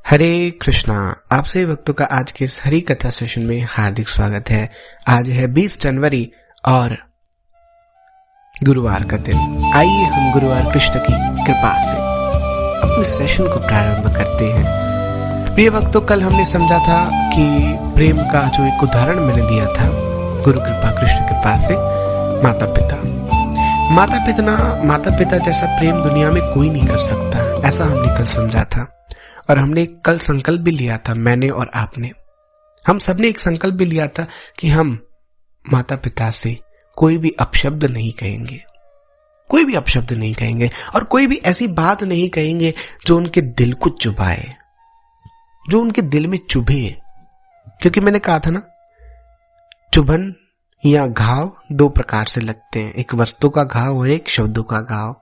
हरे कृष्णा। आप सभी भक्तों का आज के इस हरि कथा सेशन में हार्दिक स्वागत है। आज है 20 जनवरी और गुरुवार का दिन। आइए हम गुरुवार कृष्ण की कृपा से अपने सेशन को प्रारंभ करते हैं। प्रिय भक्तों, कल हमने समझा था कि प्रेम का जो एक उदाहरण मैंने दिया था गुरु कृपा कृष्ण कृपा से, माता पिता जैसा प्रेम दुनिया में कोई नहीं कर सकता, ऐसा हमने कल समझा था। और हमने कल संकल्प भी लिया था, मैंने और आपने, हम सबने एक संकल्प भी लिया था कि हम माता पिता से कोई भी अपशब्द नहीं कहेंगे, कोई भी अपशब्द नहीं कहेंगे और कोई भी ऐसी बात नहीं कहेंगे जो उनके दिल को चुभाए, जो उनके दिल में चुभे। क्योंकि मैंने कहा था ना, चुभन या घाव दो प्रकार से लगते हैं, एक वस्तु का घाव और एक शब्दों का घाव।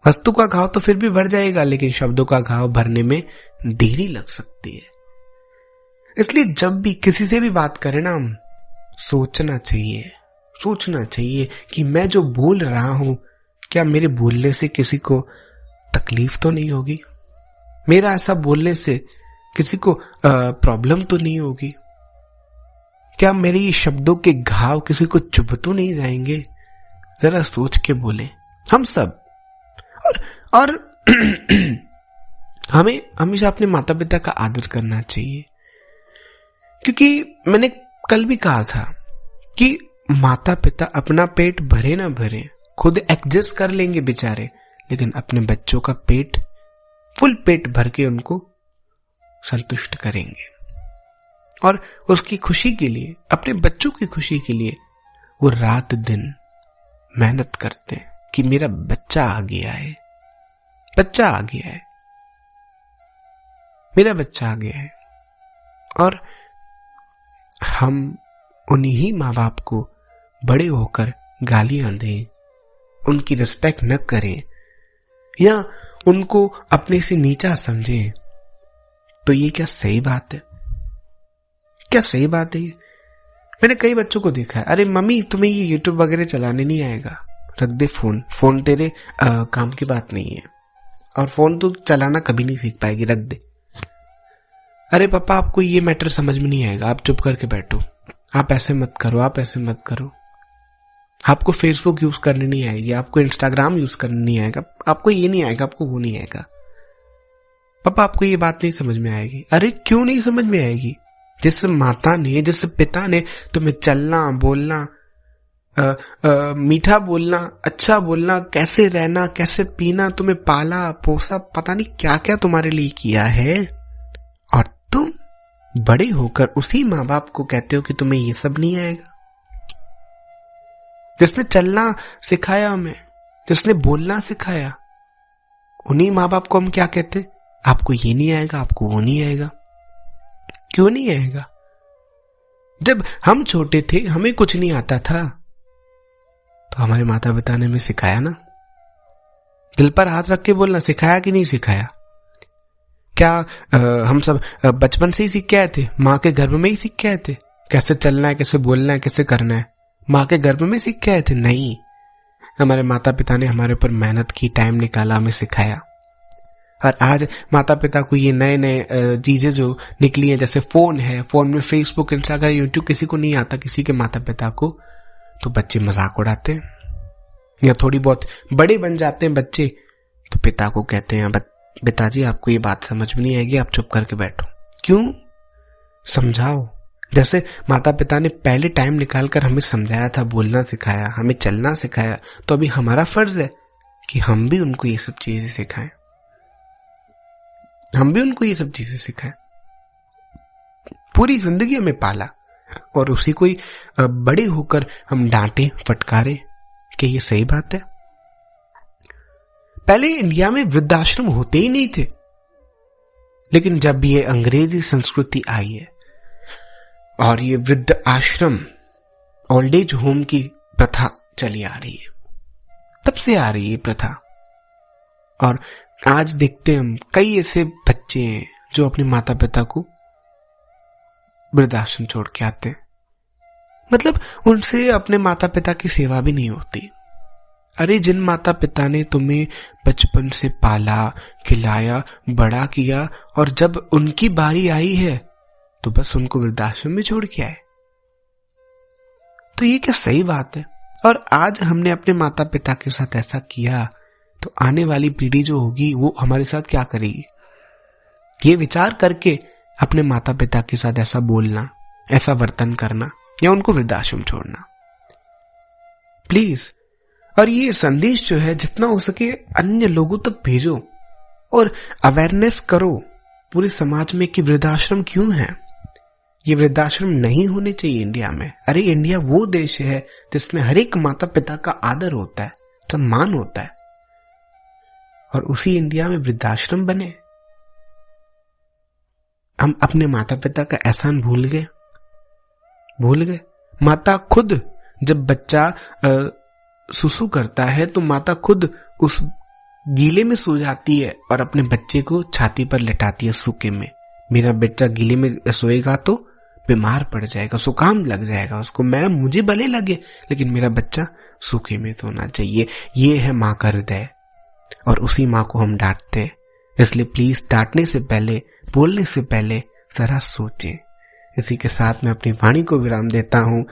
वस्तु का घाव तो फिर भी भर जाएगा, लेकिन शब्दों का घाव भरने में देरी लग सकती है। इसलिए जब भी किसी से भी बात करें ना, हम सोचना चाहिए कि मैं जो बोल रहा हूं, क्या मेरे बोलने से किसी को तकलीफ तो नहीं होगी, मेरा ऐसा बोलने से किसी को प्रॉब्लम तो नहीं होगी, क्या मेरे शब्दों के घाव किसी को चुभ तो नहीं जाएंगे। जरा सोच के बोले हम सब। और हमें हमेशा अपने माता पिता का आदर करना चाहिए, क्योंकि मैंने कल भी कहा था कि माता पिता अपना पेट भरे ना भरे खुद एडजस्ट कर लेंगे बेचारे, लेकिन अपने बच्चों का पेट फुल पेट भर के उनको संतुष्ट करेंगे। और उसकी खुशी के लिए, अपने बच्चों की खुशी के लिए वो रात दिन मेहनत करते हैं कि मेरा बच्चा आ गया है, मेरा बच्चा आ गया है। और हम उन्हीं माँ बाप को बड़े होकर गालियां दें, उनकी रिस्पेक्ट न करें या उनको अपने से नीचा समझें, तो ये क्या सही बात है? क्या सही बात है? मैंने कई बच्चों को देखा है, अरे मम्मी तुम्हें ये यूट्यूब वगैरह चलाने नहीं आएगा, रख दे फोन तेरे काम की बात नहीं है, और फोन तो चलाना कभी नहीं सीख पाएगी, रख दे। अरे पापा आपको ये मैटर समझ में नहीं आएगा, आप चुप करके बैठो, आप ऐसे मत करो, आपको फेसबुक यूज करने नहीं आएगी, आपको इंस्टाग्राम यूज करने नहीं आएगा, आपको ये नहीं आएगा, आपको वो नहीं आएगा, पापा आपको ये बात नहीं समझ में आएगी। अरे क्यों नहीं समझ में आएगी? जिस माता ने, जिस पिता ने तुम्हें चलना, बोलना, मीठा बोलना, अच्छा बोलना, कैसे रहना, कैसे पीना, तुम्हें पाला पोसा, पता नहीं क्या क्या तुम्हारे लिए किया है, और तुम बड़े होकर उसी माँ बाप को कहते हो कि तुम्हें ये सब नहीं आएगा। जिसने चलना सिखाया हमें, जिसने बोलना सिखाया, उन्हीं माँ बाप को हम क्या कहते? आपको ये नहीं आएगा, आपको वो नहीं आएगा। क्यों नहीं आएगा? जब हम छोटे थे, हमें कुछ नहीं आता था, तो हमारे माता पिता ने हमें सिखाया ना, दिल पर हाथ रख के बोलना सिखाया कि नहीं सिखाया? क्या हम सब बचपन से ही सीख के आए थे? माँ के गर्भ में ही सीख के आए थे कैसे चलना है, कैसे बोलना है, कैसे करना है? माँ के गर्भ में सीख के आए थे? नहीं, हमारे माता पिता ने हमारे ऊपर मेहनत की, टाइम निकाला, हमें सिखाया। और आज माता पिता को ये नए नए चीजें जो निकली हैं, जैसे फोन है, फोन में फेसबुक, इंस्टाग्राम, यूट्यूब किसी को नहीं आता, किसी के माता पिता को, तो बच्चे मजाक उड़ाते हैं, या थोड़ी बहुत बड़े बन जाते हैं बच्चे, तो पिता को कहते हैं पिताजी आपको ये बात समझ में नहीं आएगी, आप चुप करके बैठो। क्यों? समझाओ। जैसे माता पिता ने पहले टाइम निकालकर हमें समझाया था, बोलना सिखाया, हमें चलना सिखाया, तो अभी हमारा फर्ज है कि हम भी उनको ये सब चीजें सिखाएं, पूरी जिंदगी हमें पाला, और उसी को ही बड़े होकर हम डांटे फटकारे कि ये सही बात है? पहले इंडिया में वृद्धाश्रम होते ही नहीं थे, लेकिन जब ये अंग्रेजी संस्कृति आई है और ये वृद्ध आश्रम, ओल्ड एज होम की प्रथा चली आ रही है, तब से आ रही है प्रथा। और आज देखते हैं हम कई ऐसे बच्चे हैं जो अपने माता पिता को वृद्धाश्रम छोड़ के आते हैं, मतलब उनसे अपने माता पिता की सेवा भी नहीं होती, अरे जिन माता पिता ने तुम्हें बचपन से पाला, खिलाया, बड़ा किया और जब उनकी बारी आई है तो बस उनको वृद्धाश्रम में छोड़ के आए, तो ये क्या सही बात है? और आज हमने अपने माता पिता के साथ ऐसा किया तो आने वाली पीढ़ी जो होगी वो हमारे साथ क्या करेगी? ये विचार करके अपने माता पिता के साथ ऐसा बोलना, ऐसा वर्तन करना या उनको वृद्धाश्रम छोड़ना, प्लीज। और ये संदेश जो है जितना हो सके अन्य लोगों तक भेजो और अवेयरनेस करो पूरे समाज में कि वृद्धाश्रम क्यों है। ये वृद्धाश्रम नहीं होने चाहिए इंडिया में। अरे इंडिया वो देश है जिसमें हर एक माता पिता का आदर होता है, सम्मान होता है, और उसी इंडिया में वृद्धाश्रम बने। हम अपने माता पिता का एहसान भूल गए। माता खुद जब बच्चा सुसु करता है तो माता खुद उस गीले में सो जाती है और अपने बच्चे को छाती पर लेटाती है सूखे में। मेरा बच्चा गीले में सोएगा तो बीमार पड़ जाएगा, जुकाम लग जाएगा उसको, मुझे भले लगे लेकिन मेरा बच्चा सूखे में सोना चाहिए। ये है माँ का हृदय और उसी माँ को हम डांटते। इसलिए प्लीज डांटने से पहले, बोलने से पहले जरा सोचें। इसी के साथ मैं अपनी वाणी को विराम देता हूँ।